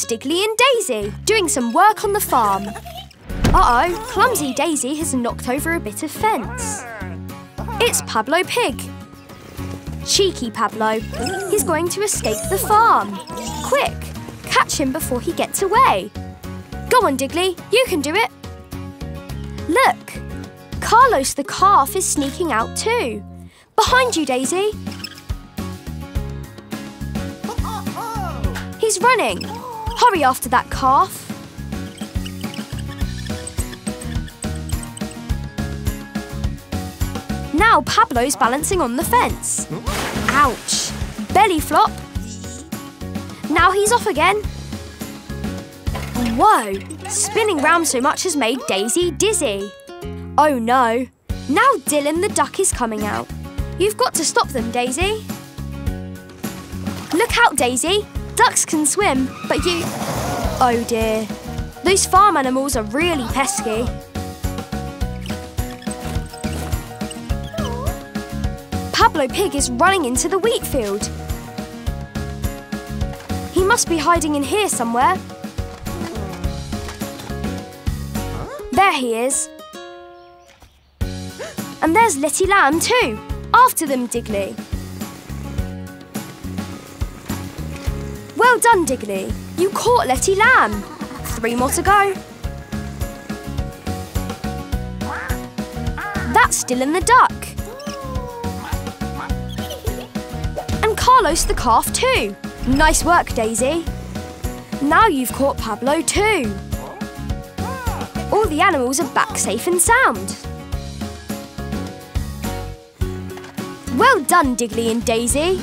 It's Digley and Dazey doing some work on the farm. Uh-oh, clumsy Daisy has knocked over a bit of fence. It's Pablo Pig. Cheeky Pablo. He's going to escape the farm. Quick, catch him before he gets away. Go on, Digley, you can do it. Look, Carlos the calf is sneaking out too. Behind you, Daisy. He's running. Hurry after that calf. Now Pablo's balancing on the fence. Ouch! Belly flop. Now he's off again. Whoa! Spinning round so much has made Daisy dizzy. Oh no! Now Dylan the duck is coming out. You've got to stop them, Daisy. Look out, Daisy. Ducks can swim, but you... Oh dear. Those farm animals are really pesky. Pablo Pig is running into the wheat field. He must be hiding in here somewhere. There he is. And there's Letty Lamb too. After them, Digley. Well done, Digley. You caught Letty Lamb. 3 more to go. That's Dylan the duck. And Carlos the calf too. Nice work, Daisy. Now you've caught Pablo too. All the animals are back safe and sound. Well done, Digley and Daisy.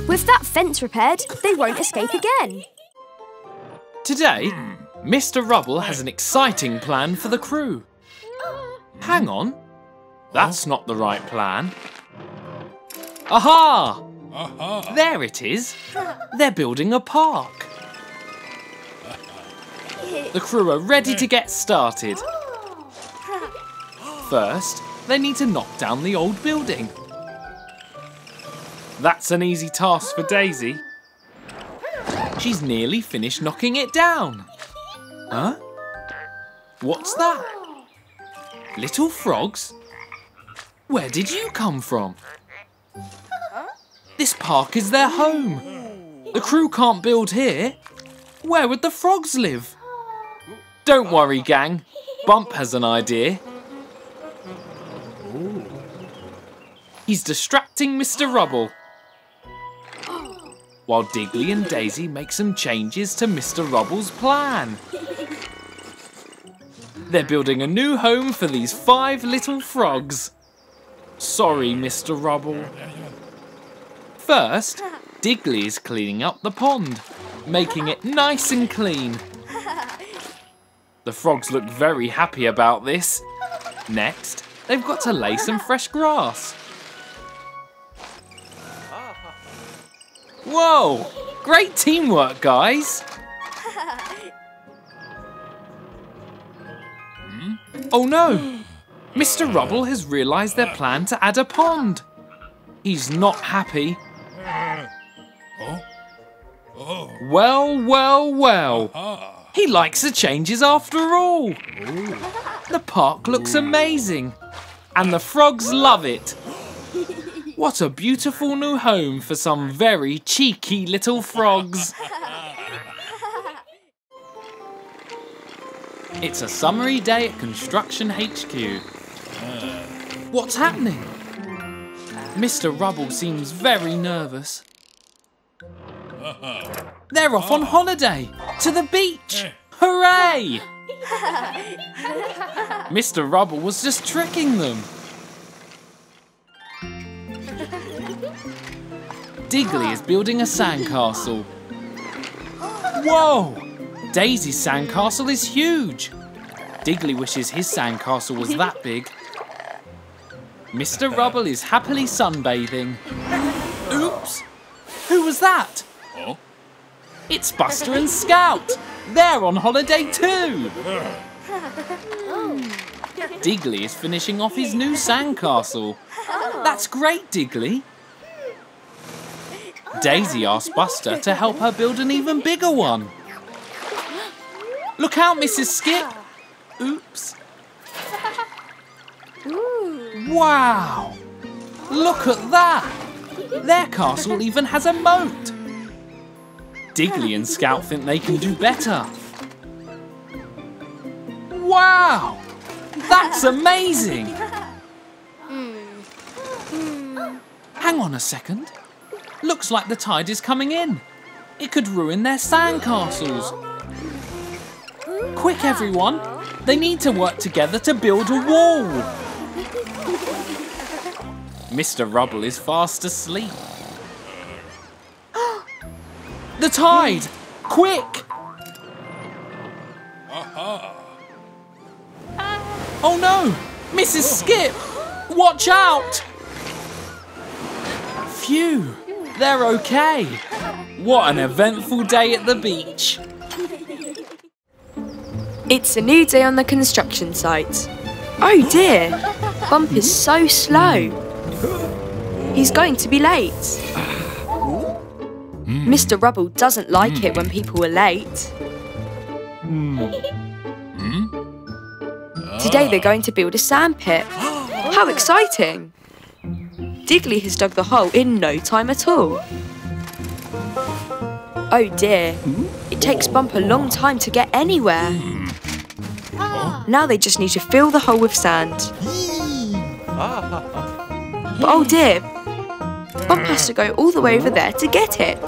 With that fence repaired, they won't escape again. Today, Mr. Rubble has an exciting plan for the crew. Hang on, that's not the right plan. Aha! There it is. They're building a park. The crew are ready to get started. First, they need to knock down the old building. That's an easy task for Daisy. She's nearly finished knocking it down. Huh? What's that? Little frogs? Where did you come from? This park is their home. The crew can't build here. Where would the frogs live? Don't worry, gang. Bump has an idea. He's distracting Mr. Rubble, while Digley and Daisy make some changes to Mr. Rubble's plan. They're building a new home for these 5 little frogs. Sorry, Mr. Rubble. First, Digley is cleaning up the pond, making it nice and clean. The frogs look very happy about this. Next, they've got to lay some fresh grass. Whoa! Great teamwork, guys! Oh no! Mr. Rubble has realised their plan to add a pond. He's not happy. Well, well, well. He likes the changes after all. The park looks amazing. And the frogs love it. What a beautiful new home for some very cheeky little frogs. It's a summery day at Construction HQ. What's happening? Mr. Rubble seems very nervous. They're off on holiday to the beach. Hooray! Mr. Rubble was just tricking them. Digley is building a sandcastle. Whoa! Daisy's sandcastle is huge. Digley wishes his sandcastle was that big. Mr. Rubble is happily sunbathing. Oops! Who was that? It's Buster and Scout. They're on holiday too. Digley is finishing off his new sandcastle. That's great, Digley. Daisy asked Buster to help her build an even bigger one. Look out, Mrs. Skip. Oops. Wow! Look at that! Their castle even has a moat. Digley and Scout think they can do better. Wow! That's amazing! Hang on a second. Looks like the tide is coming in. It could ruin their sandcastles. Quick, everyone! They need to work together to build a wall. Mr. Rubble is fast asleep. The tide! Quick! Oh no! Mrs. Skip! Watch out! Phew! They're okay. What an eventful day at the beach. It's a new day on the construction site. Oh dear! Bump is so slow. He's going to be late. Mr. Rubble doesn't like it when people are late. Today they're going to build a sandpit. How exciting! Digley has dug the hole in no time at all. Oh dear, it takes Bump a long time to get anywhere. Now they just need to fill the hole with sand. But oh dear, Bump has to go all the way over there to get it.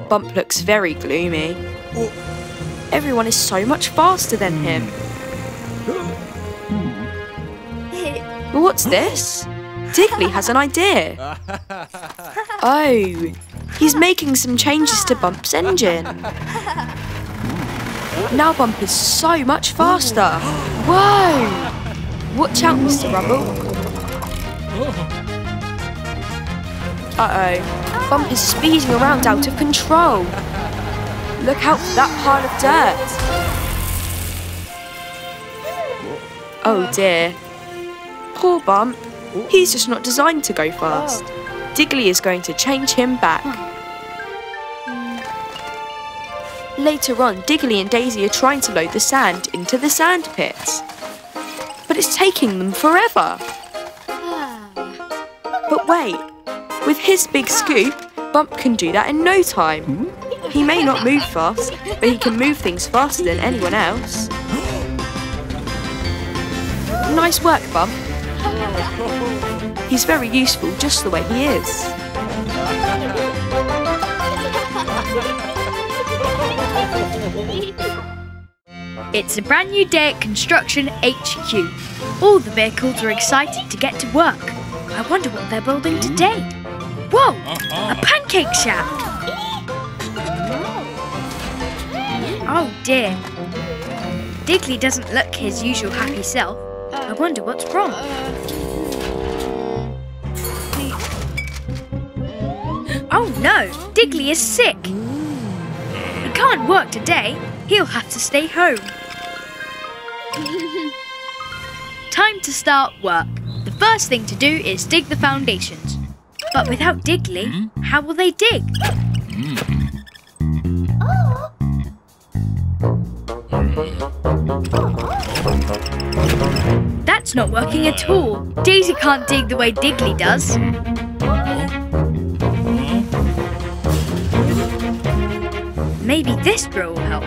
Bump looks very gloomy. Everyone is so much faster than him. But what's this? Digley has an idea. Oh, he's making some changes to Bump's engine. Now Bump is so much faster. Whoa! Watch out, Mr. Rubble. Uh-oh, Bump is speeding around out of control. Look out for that pile of dirt. Oh dear. Poor Bump. He's just not designed to go fast. Digley is going to change him back. Later on, Digley and Dazey are trying to load the sand into the sand pits. But it's taking them forever. But wait, with his big scoop, Bump can do that in no time. He may not move fast, but he can move things faster than anyone else. Nice work, Bump. He's very useful just the way he is. It's a brand new day at Construction HQ. All the vehicles are excited to get to work. I wonder what they're building today. Whoa! A pancake shack! Oh dear. Digley doesn't look his usual happy self. I wonder what's wrong. Oh no! Digley is sick! He can't work today. He'll have to stay home. Time to start work. The first thing to do is dig the foundations. But without Digley, how will they dig? That's not working at all. Dazey can't dig the way Digley does. Maybe this drill will help.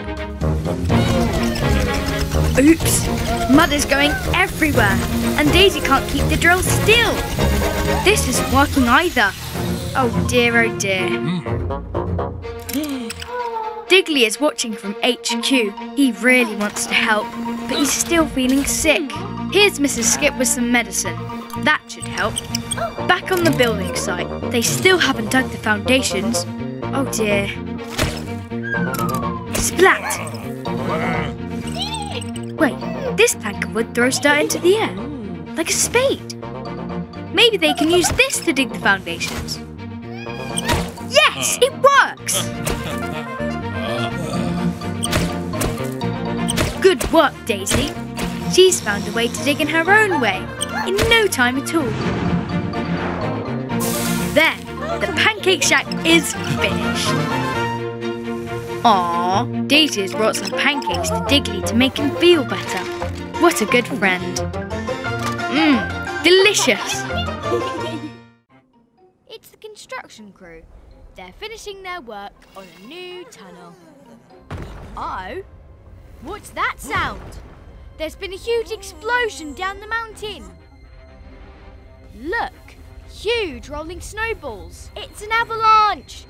Oops! Mud is going everywhere, and Dazey can't keep the drill still. This isn't working either. Oh dear, oh dear. Digley is watching from HQ. He really wants to help, but he's still feeling sick. Here's Mrs. Skip with some medicine. That should help. Back on the building site, they still haven't dug the foundations. Oh dear. Splat! Wait, this plank of wood throws dirt into the air, like a spade. Maybe they can use this to dig the foundations. Yes, it works! Good work, Dazey. She's found a way to dig in her own way, in no time at all. There, the pancake shack is finished. Aww, Daisy has brought some pancakes to Digley to make him feel better. What a good friend. Mmm, delicious. It's the construction crew. They're finishing their work on a new tunnel. Uh-oh. What's that sound? There's been a huge explosion down the mountain. Look, huge rolling snowballs. It's an avalanche.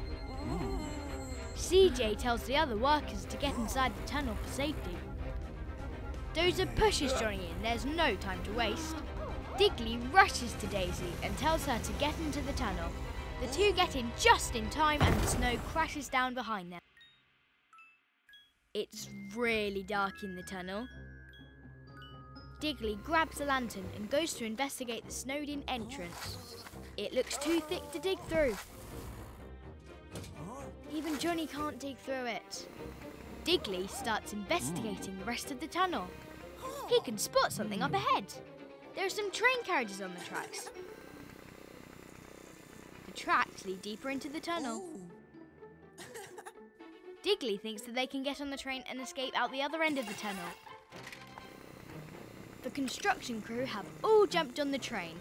CJ tells the other workers to get inside the tunnel for safety. Dozer pushes Johnny in. There's no time to waste. Digley rushes to Daisy and tells her to get into the tunnel. The two get in just in time and the snow crashes down behind them. It's really dark in the tunnel. Digley grabs a lantern and goes to investigate the snowed-in entrance. It looks too thick to dig through. Even Johnny can't dig through it. Digley starts investigating the rest of the tunnel. He can spot something up ahead. There are some train carriages on the tracks. The tracks lead deeper into the tunnel. Digley thinks that they can get on the train and escape out the other end of the tunnel. The construction crew have all jumped on the train.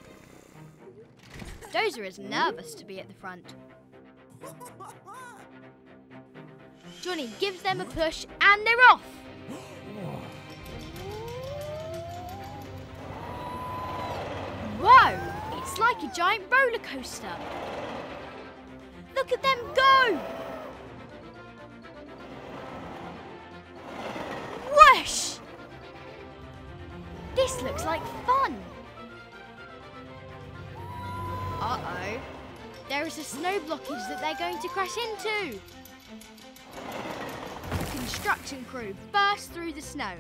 Dozer is nervous to be at the front. Johnny gives them a push and they're off! Whoa! It's like a giant roller coaster. Look at them go! Whoosh! This looks like fun. Uh-oh. There is a snow blockage that they're going to crash into. The construction crew burst through the snow.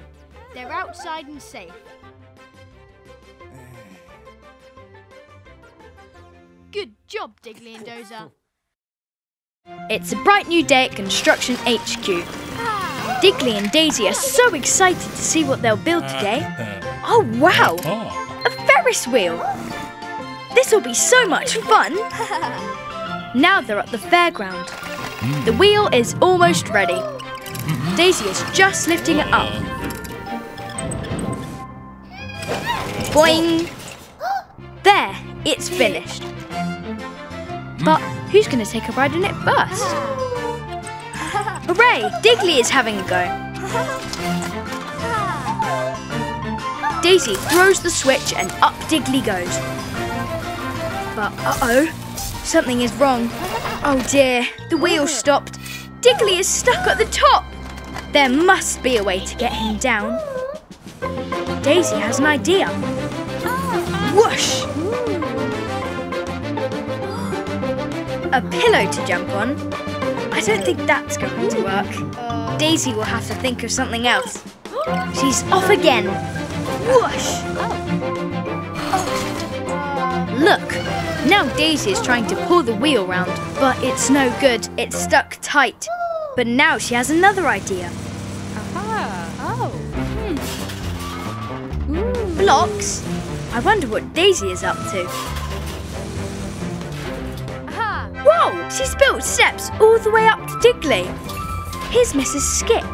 They're outside and safe. Good job, Digley and Dozer. It's a bright new day at Construction HQ. Digley and Daisy are so excited to see what they'll build today. Oh wow! A Ferris wheel! This will be so much fun! Now they're at the fairground. The wheel is almost ready. Daisy is just lifting it up. Boing! There, it's finished. But who's going to take a ride in it first? Hooray! Digley is having a go. Daisy throws the switch and up Digley goes. But uh-oh, something is wrong. Oh dear, the wheel stopped. Digley is stuck at the top. There must be a way to get him down. Daisy has an idea. Whoosh! A pillow to jump on? I don't think that's going to work. Daisy will have to think of something else. She's off again. Whoosh! Look, now Daisy is trying to pull the wheel round, but it's no good. It's stuck tight. But now she has another idea. Blocks? I wonder what Daisy is up to. Whoa! She's built steps all the way up to Digley. Here's Mrs. Skip.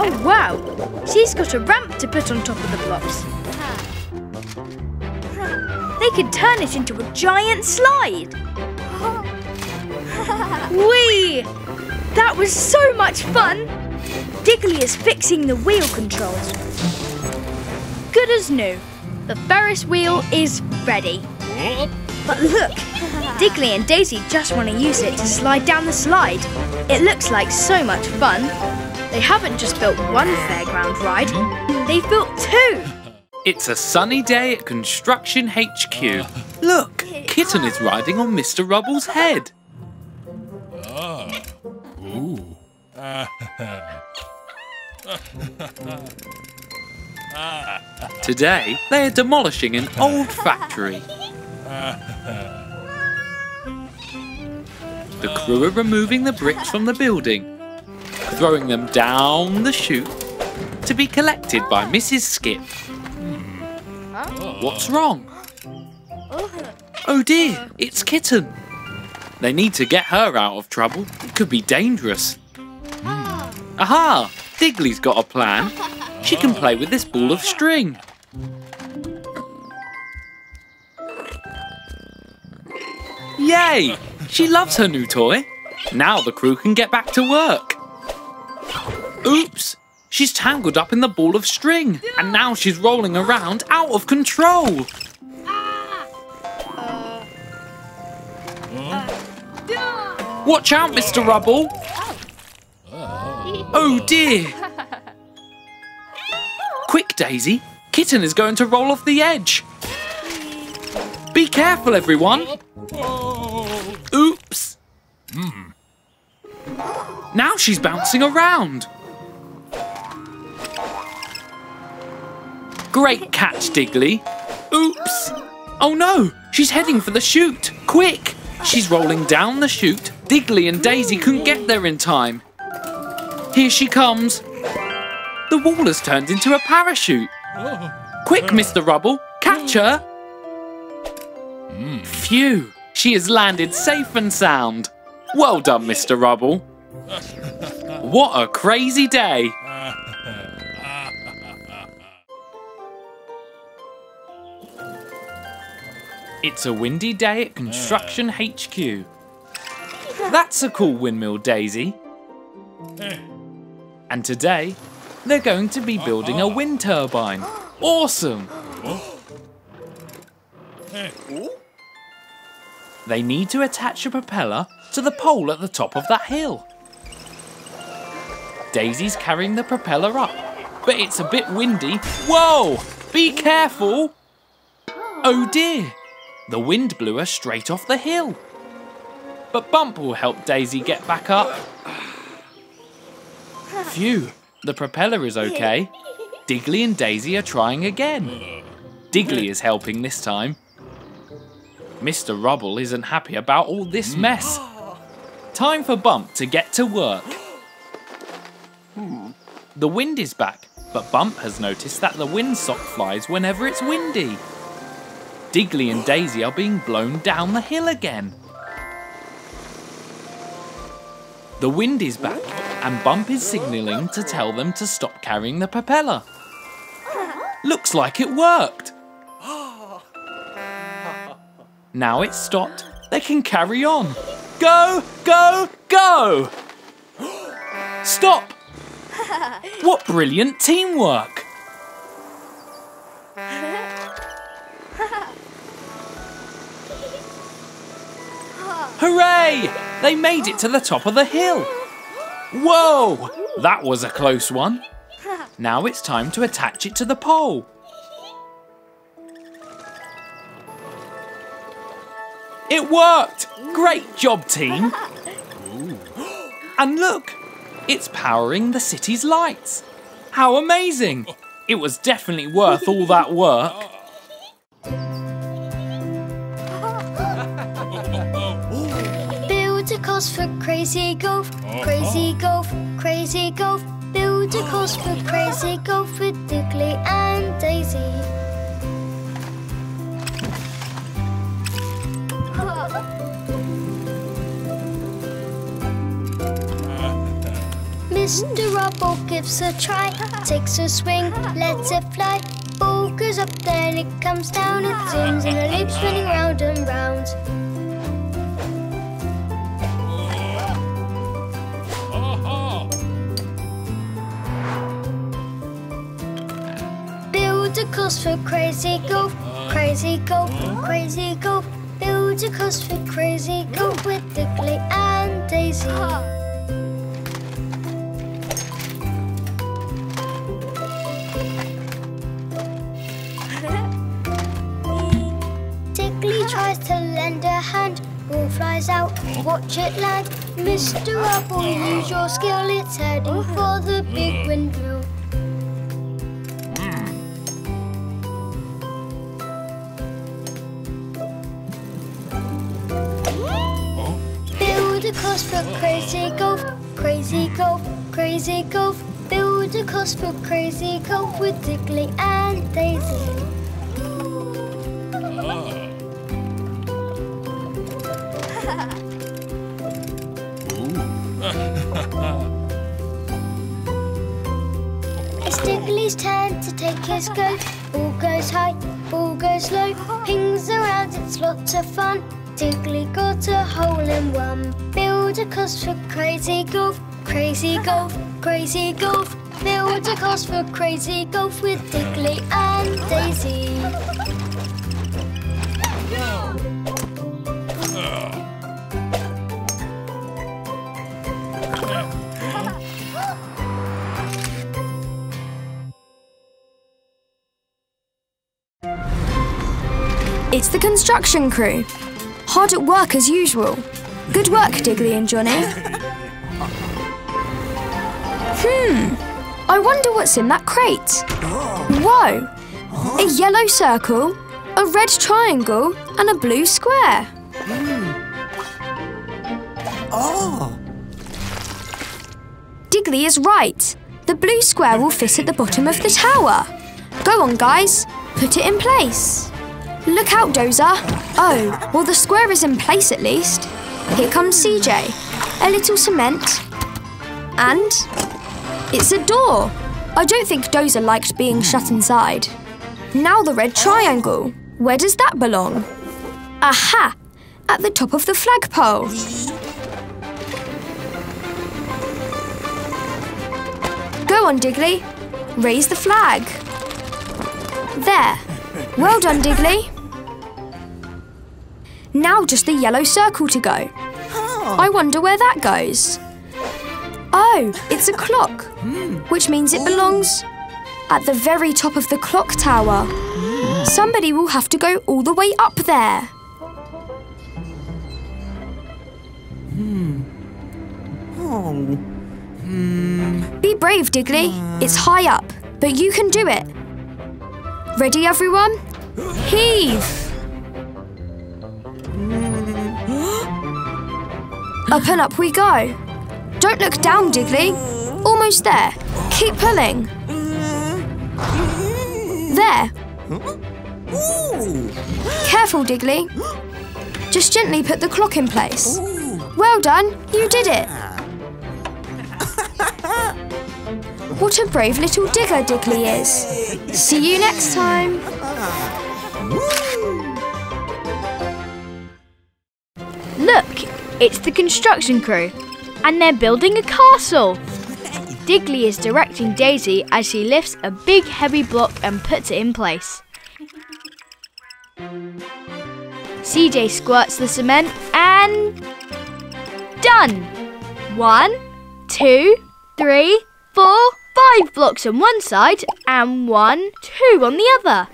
Oh wow! She's got a ramp to put on top of the blocks. They could turn it into a giant slide. Whee! That was so much fun! Digley is fixing the wheel controls. Good as new. The Ferris wheel is ready. But look, Digley and Daisy just want to use it to slide down the slide. It looks like so much fun. They haven't just built one fairground ride, they've built two. It's a sunny day at Construction HQ. Look, Kitten is riding on Mr. Rubble's head. Today, they are demolishing an old factory. The crew are removing the bricks from the building, throwing them down the chute to be collected by Mrs. Skip. What's wrong? Oh dear, it's Kitten. They need to get her out of trouble. could be dangerous. Aha! Digley's got a plan. She can play with this ball of string. Yay! She loves her new toy. Now the crew can get back to work. Oops! She's tangled up in the ball of string, and now she's rolling around out of control. Watch out, Mr. Rubble! Oh dear! Quick, Daisy! Kitten is going to roll off the edge. Be careful, everyone! Oops! Now she's bouncing around. Great catch, Digley. Oops! Oh no! She's heading for the chute. Quick! She's rolling down the chute. Digley and Dazey couldn't get there in time. Here she comes. The wall has turned into a parachute. Quick, Mr. Rubble, catch her. Phew, she has landed safe and sound. Well done, Mr. Rubble. What a crazy day. It's a windy day at Construction HQ. That's a cool windmill, Daisy. And today, they're going to be building a wind turbine. Awesome! They need to attach a propeller to the pole at the top of that hill. Daisy's carrying the propeller up, but it's a bit windy. Whoa! Be careful! Oh dear! The wind blew her straight off the hill. But Bump will help Daisy get back up. Phew, the propeller is okay. Digley and Dazey are trying again. Digley is helping this time. Mr. Rubble isn't happy about all this mess. Time for Bump to get to work. The wind is back, but Bump has noticed that the windsock flies whenever it's windy. Digley and Dazey are being blown down the hill again. The wind is back, and Bump is signalling to tell them to stop carrying the propeller. Looks like it worked. Now it's stopped, they can carry on. Go, go, go! Stop! What brilliant teamwork! Hooray! They made it to the top of the hill. Whoa! That was a close one. Now it's time to attach it to the pole. It worked! Great job, team! And look! It's powering the city's lights. How amazing! It was definitely worth all that work. Build a course for crazy golf, crazy golf, crazy golf. Build a course for crazy golf with Digley and Dazey. Mr. Rubble gives a try, takes a swing, lets it fly. Ball goes up, then it comes down, it zooms in a loop, spinning round and round. Build a course for crazy golf, crazy golf, crazy golf. Build a course for crazy golf with Digley and Dazey. Digley tries to lend a hand, ball flies out, watch it land. Mr. Rubble, use your skill, it's heading for the big windmill. Build a course for crazy golf, crazy golf, crazy golf. Build a course for crazy golf with Digley and Dazey. kiss goes. Ball goes high, ball goes low. Pings around, it's lots of fun. Digley got a hole in one. Build a course for crazy golf. Crazy golf, crazy golf. Build a course for crazy golf with Digley and Dazey. It's the construction crew. Hard at work as usual. Good work, Digley and Johnny. I wonder what's in that crate. Whoa! A yellow circle, a red triangle, and a blue square. Digley is right. The blue square will fit at the bottom of the tower. Go on, guys. Put it in place. Look out, Dozer. Oh, well, the square is in place at least. Here comes CJ. A little cement. And it's a door. I don't think Dozer liked being shut inside. Now the red triangle. Where does that belong? Aha! At the top of the flagpole. Go on, Digley. Raise the flag. There. Well done, Digley. Now just the yellow circle to go. I wonder where that goes. Oh, it's a clock, which means it belongs at the very top of the clock tower. Somebody will have to go all the way up there. Be brave, Digley. It's high up, but you can do it. Ready, everyone? Heave! Up and up we go. Don't look down, Digley. Almost there. Keep pulling. There. Careful, Digley. Just gently put the clock in place. Well done, you did it. What a brave little digger Digley is. See you next time. Look, it's the construction crew, and they're building a castle. Digley is directing Dazey as she lifts a big heavy block and puts it in place. CJ squirts the cement and done! 1, 2, 3, 4, 5 blocks on one side and 1, 2 on the other.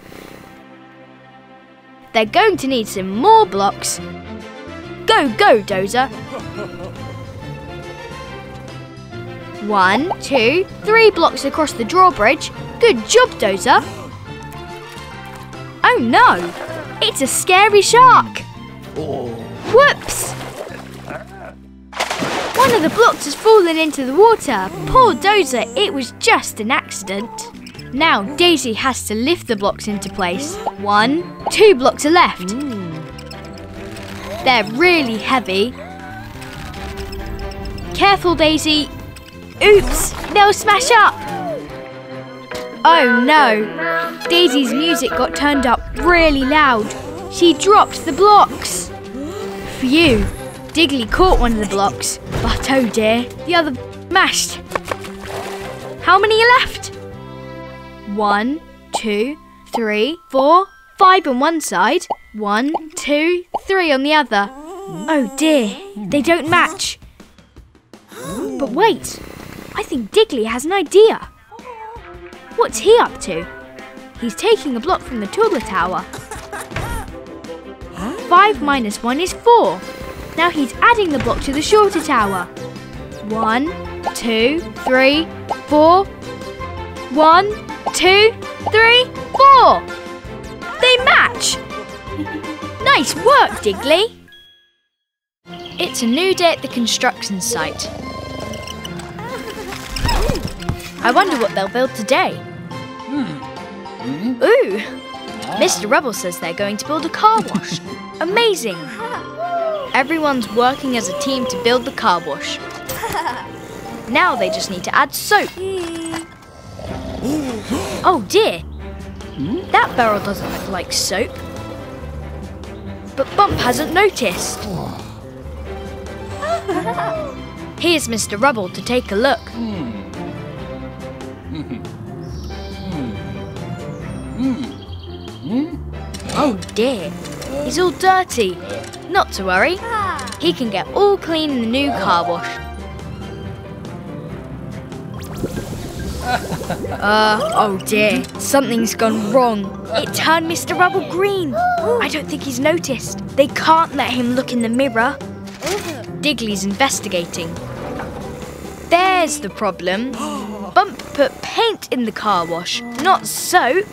They're going to need some more blocks. Go, go, Dozer. 1, 2, 3 blocks across the drawbridge. Good job, Dozer. Oh no, it's a scary shark. Whoops! One of the blocks has fallen into the water. Poor Dozer, it was just an accident. Now Dazey has to lift the blocks into place. 1, 2 blocks are left. They're really heavy. Careful, Dazey. Oops, they'll smash up. Oh no, Daisy's music got turned up really loud. She dropped the blocks. Phew, Digley caught one of the blocks, but oh dear, the other mashed. How many are left? 1, 2, 3, 4, 5 on one side. 1, 2, 3 on the other. Oh dear, they don't match. But wait, I think Digley has an idea. What's he up to? He's taking a block from the taller tower. 5 minus 1 is 4. Now he's adding the block to the shorter tower. 1, 2, 3, 4. 1, 2, 3, 4. They match. Nice work, Digley. It's a new day at the construction site. I wonder what they'll build today. Ooh! Mr. Rubble says they're going to build a car wash. Amazing! Everyone's working as a team to build the car wash. Now they just need to add soap. Oh dear! That barrel doesn't look like soap. But Bump hasn't noticed. Here's Mr. Rubble to take a look. Oh dear, he's all dirty. Not to worry, he can get all clean in the new car wash. Oh dear, something's gone wrong. It turned Mr. Rubble green. I don't think he's noticed. They can't let him look in the mirror. Digley's investigating. There's the problem. Bump put paint in the car wash, not soap.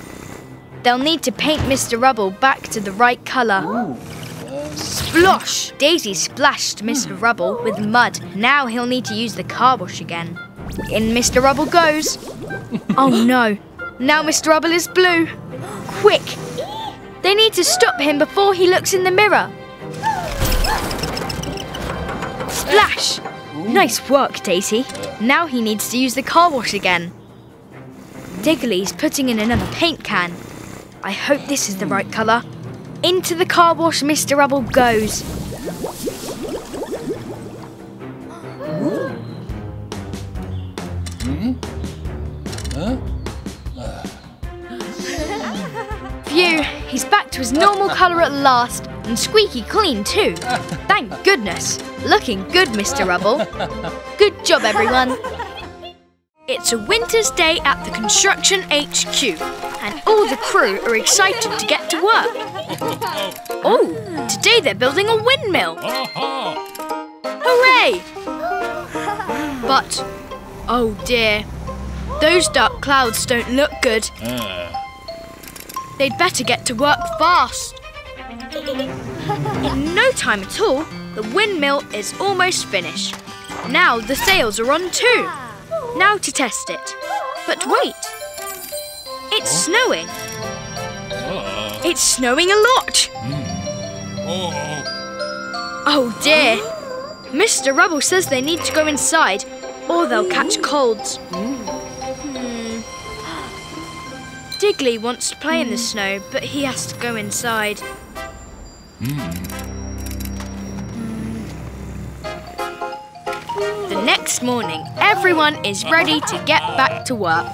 They'll need to paint Mr. Rubble back to the right colour. Splosh! Daisy splashed Mr. Rubble with mud. Now he'll need to use the car wash again. In Mr. Rubble goes. Oh no, now Mr. Rubble is blue. Quick! They need to stop him before he looks in the mirror. Splash! Nice work, Daisy. Now he needs to use the car wash again. Digley's putting in another paint can. I hope this is the right colour. Into the car wash Mr. Rubble goes. Phew, he's back to his normal colour at last, and squeaky clean too. Thank goodness. Looking good, Mr. Rubble. Good job, everyone. It's a winter's day at the construction HQ, and all the crew are excited to get to work. Oh, today they're building a windmill. Hooray! But, oh dear, those dark clouds don't look good. They'd better get to work fast. In no time at all, the windmill is almost finished. Now the sails are on too. Now to test it. But wait, it's snowing. It's snowing a lot. Oh dear. Mr. Rubble says they need to go inside or they'll catch colds. Digley wants to play in the snow, but he has to go inside. The next morning, everyone is ready to get back to work.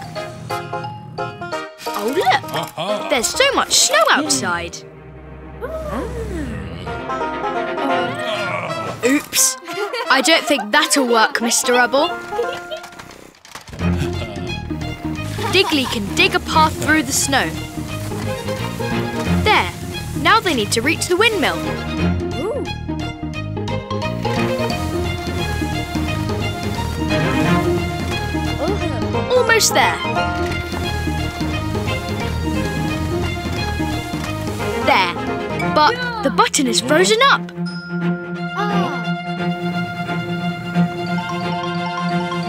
Oh look, there's so much snow outside. Oops, I don't think that'll work, Mr. Rubble. Digley can dig a path through the snow. There, now they need to reach the windmill. Almost there. There, but the button is frozen up.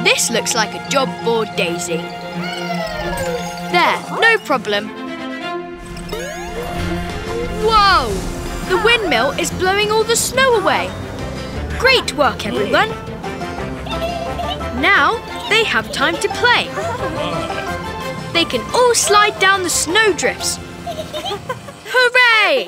This looks like a job for Daisy. There, no problem. Whoa! The windmill is blowing all the snow away. Great work, everyone. Now they have time to play. They can all slide down the snowdrifts. Hooray!